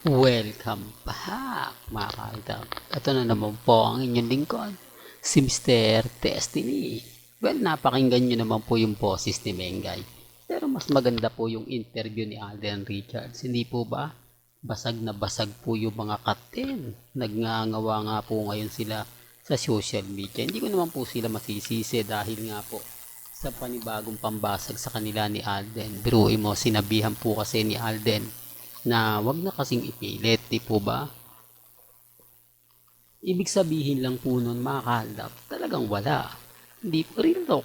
Welcome back mga kaidab. Ito na naman po ang inyong lingkod, si Mr. Destiny. Well, napakinggan nyo naman po yung boses ni Mengay. Pero mas maganda po yung interview ni Alden Richards. Hindi po ba? Basag na basag po yung mga katen. Nagngangawa nga po ngayon sila sa social media. Hindi ko naman po sila masisisi dahil nga po sa panibagong pambasag sa kanila ni Alden. Biruin mo, sinabihan po kasi ni Alden na wag na kasing ipilit, di po ba? Ibig sabihin lang po nun mga kaaldab, talagang wala. Hindi po real talk.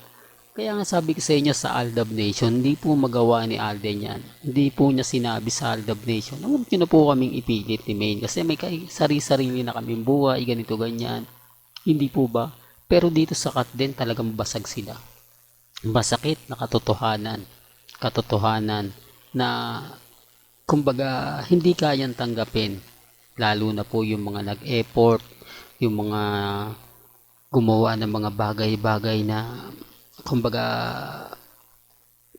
Kaya nga sabi ko sa inyo sa Aldab Nation, hindi po magawa ni Alden yan. Hindi po niya sinabi sa Aldab Nation, huwag niyo na po kaming ipilit ni Maine kasi may sarili-sarili na kaming buhay, ganito ganyan. Hindi po ba? Pero dito sa cut din talagang basag sila. Masakit na katotohanan. Katotohanan na kumbaga hindi kayang tanggapin, lalo na po yung mga nag-effort, yung mga gumawa ng mga bagay-bagay na kumbaga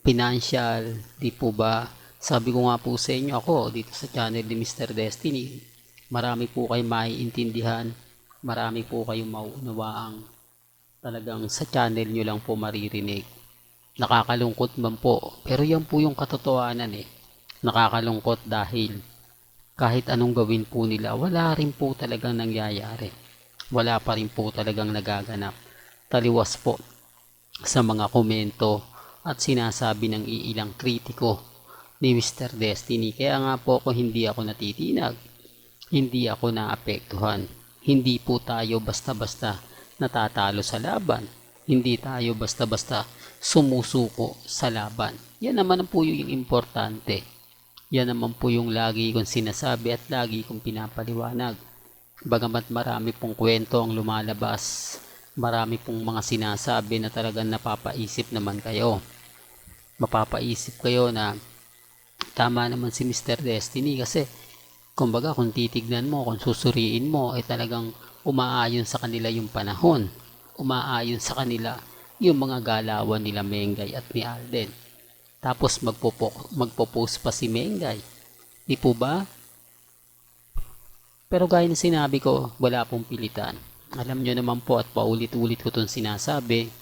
financial, di po ba? Sabi ko nga po sa inyo, ako dito sa channel ni Mr. Destiny, marami po kayong maiintindihan, marami po kayong mauunawaang talagang sa channel nyo lang po maririnig. Nakakalungkot man po, pero yan po yung katotohanan eh. Nakakalungkot dahil kahit anong gawin po nila, wala rin po talagang nangyayari. Wala pa rin po talagang nagaganap. Taliwas po sa mga komento at sinasabi ng iilang kritiko ni Mr. Destiny. Kaya nga po ako hindi ako natitinag. Hindi ako naapektuhan. Hindi po tayo basta-basta natatalo sa laban. Hindi tayo basta-basta sumusuko sa laban. Yan naman po yung importante. Yan naman po yung lagi kong sinasabi at lagi kong pinapaliwanag. Bagamat marami pong kwento ang lumalabas, marami pong mga sinasabi na talagang napapaisip naman kayo. Mapapaisip kayo na tama naman si Mr. Destiny kasi kumbaga kung titignan mo, kung susuriin mo, ay talagang umaayon sa kanila yung panahon. Umaayon sa kanila yung mga galawan nila Mengay at ni Alden. Tapos magpo-post pa si Mengay. Di po ba? Pero gaya na sinabi ko, wala pong pilitan. Alam nyo naman po at paulit-ulit ko itong sinasabi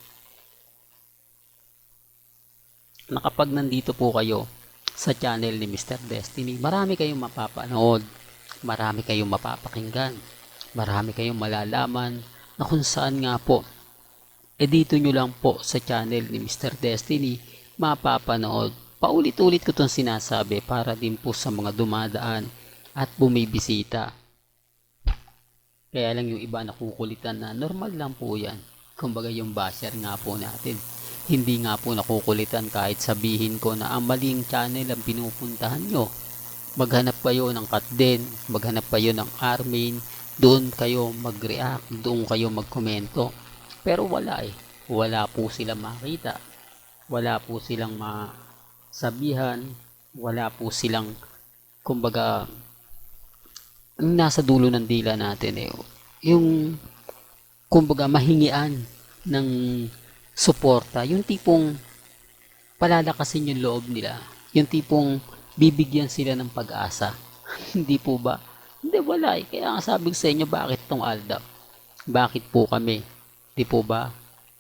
na kapag nandito po kayo sa channel ni Mr. Destiny, marami kayong mapapanood, marami kayong mapapakinggan, marami kayong malalaman na kung saan nga po, dito nyo lang po sa channel ni Mr. Destiny mapapanood. Paulit-ulit ko itong sinasabi para din po sa mga dumadaan at bumibisita. Kaya lang yung iba nakukulitan na normal lang po yan. Kumbaga yung basher nga po natin. Hindi nga po nakukulitan kahit sabihin ko na ang maling channel ang pinupuntahan nyo. Maghanap kayo ng Katden, maghanap kayo ng Armin, doon kayo mag-react, doon kayo magkomento. Pero wala eh. Wala po silang makita. Wala po silang masabihan, wala po silang kumbaga nasa dulo ng dila natin eh, yung kumbaga mahingian ng suporta, yung tipong palalakasin yung loob nila, yung tipong bibigyan sila ng pag-asa. Hindi po ba? Hindi, wala eh. Kaya nga sabi sa inyo, bakit tong Aldab? Bakit po kami? Di po ba?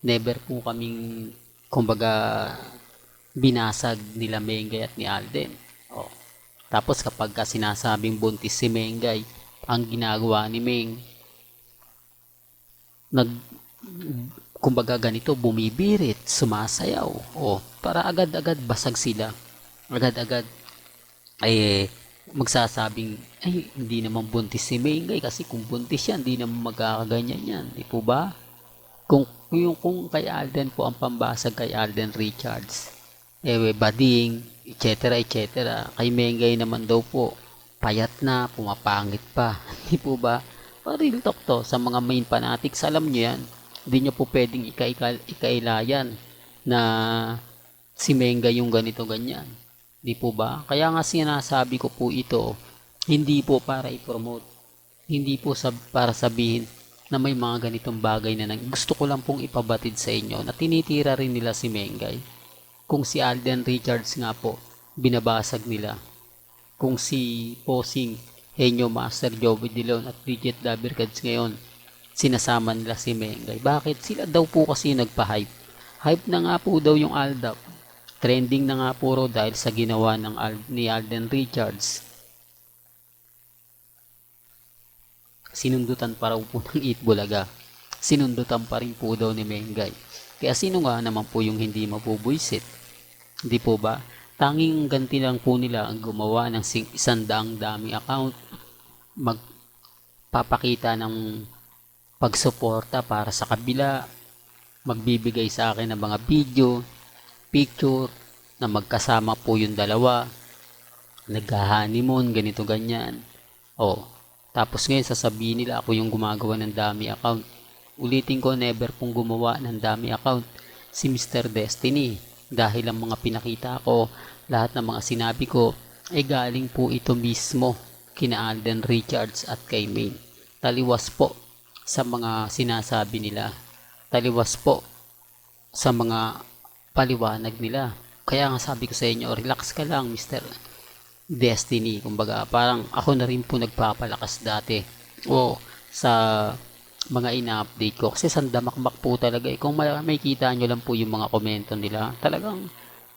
Never po kaming kumbaga binasag nila Mengay at ni Alden. Oh. Tapos kapag sinasabing buntis si Mengay, ang ginagawa ni Meng, kumbaga ganito, bumibirit, sumasayaw. Oh, para agad-agad basag sila. Agad-agad ay magsasabing, ay hindi naman buntis si Mengay kasi kung buntis yan, hindi naman magkakaganyan yan. Di po ba? Kung kay Alden po ang pambasag kay Alden Richards, bading, etc. etc. Kay Mengay naman daw po, payat na, pumapangit pa. Hindi po ba? Real talk to sa mga main fanatics, alam nyo yan. Hindi nyo po pwedeng ikailayan na si Mengay yung ganito ganyan. Hindi po ba? Kaya nga sinasabi ko po ito, hindi po para i-promote. Hindi po para sabihin na may mga ganitong bagay na gusto ko lang pong ipabatid sa inyo na tinitira rin nila si Mengay. Kung si Alden Richards nga po, binabasag nila. Kung si Posing, Henyo Master, Joey De Leon at Bridget Dabercads ngayon, sinasama nila si Mengay. Bakit? Sila daw po kasi nagpa-hype. Hype na nga po daw yung Aldab. Trending na nga po raw dahil sa ginawa ni Alden Richards. Sinundutan pa raw po ng Itbulaga. Sinundutan pa rin po daw ni Mengay. Kaya sino nga naman po yung hindi mabubwisit? Hindi po ba? Tanging ganti lang po nila ang gumawa ng 100 dami account. Magpapakita ng pagsuporta para sa kabila. Magbibigay sa akin ng mga video, picture, na magkasama po yung dalawa. Nag-honeymoon, ganito ganyan. Tapos ngayon sasabihin nila ako yung gumagawa ng dami account. Ulitin ko, never pong gumawa ng dami account si Mr. Destiny. Dahil ang mga pinakita ko, lahat ng mga sinabi ko, ay galing po ito mismo kina Alden Richards at kay Maine. Taliwas po sa mga sinasabi nila. Taliwas po sa mga paliwanag nila. Kaya nga sabi ko sa inyo, relax ka lang Mr. Destiny. Kumbaga, parang ako na rin po nagpapalakas dati. Sa mga ina-update ko. Kasi sandamakmak po talaga. Kung may kita nyo lang po yung mga komento nila, talagang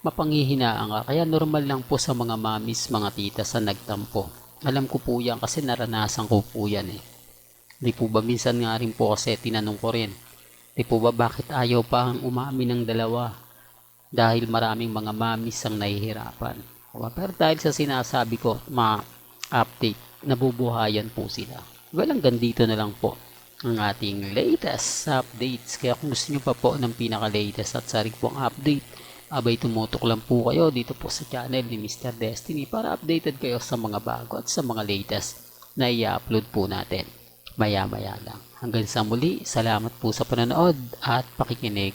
mapanghihinaan ka. Kaya normal lang po sa mga mamis, mga tita sa nagtampo. Alam ko po yan kasi naranasan ko po yan eh. Di po ba minsan nga rin po kasi tinanong ko rin. Di po ba bakit ayaw pa ang umamin ng dalawa? Dahil maraming mga mamis ang nahihirapan. Pero dahil sa sinasabi ko, ma-update, nabubuhayan po sila. Hanggang dito na lang po ang ating latest updates. Kaya kung gusto nyo pa po ng pinaka-latest at saring pong update, abay tumutok lang po kayo dito po sa channel ni Mr. Destiny para updated kayo sa mga bago at sa mga latest na i-upload po natin maya-maya lang. Hanggang sa muli, salamat po sa panonood at pakikinig.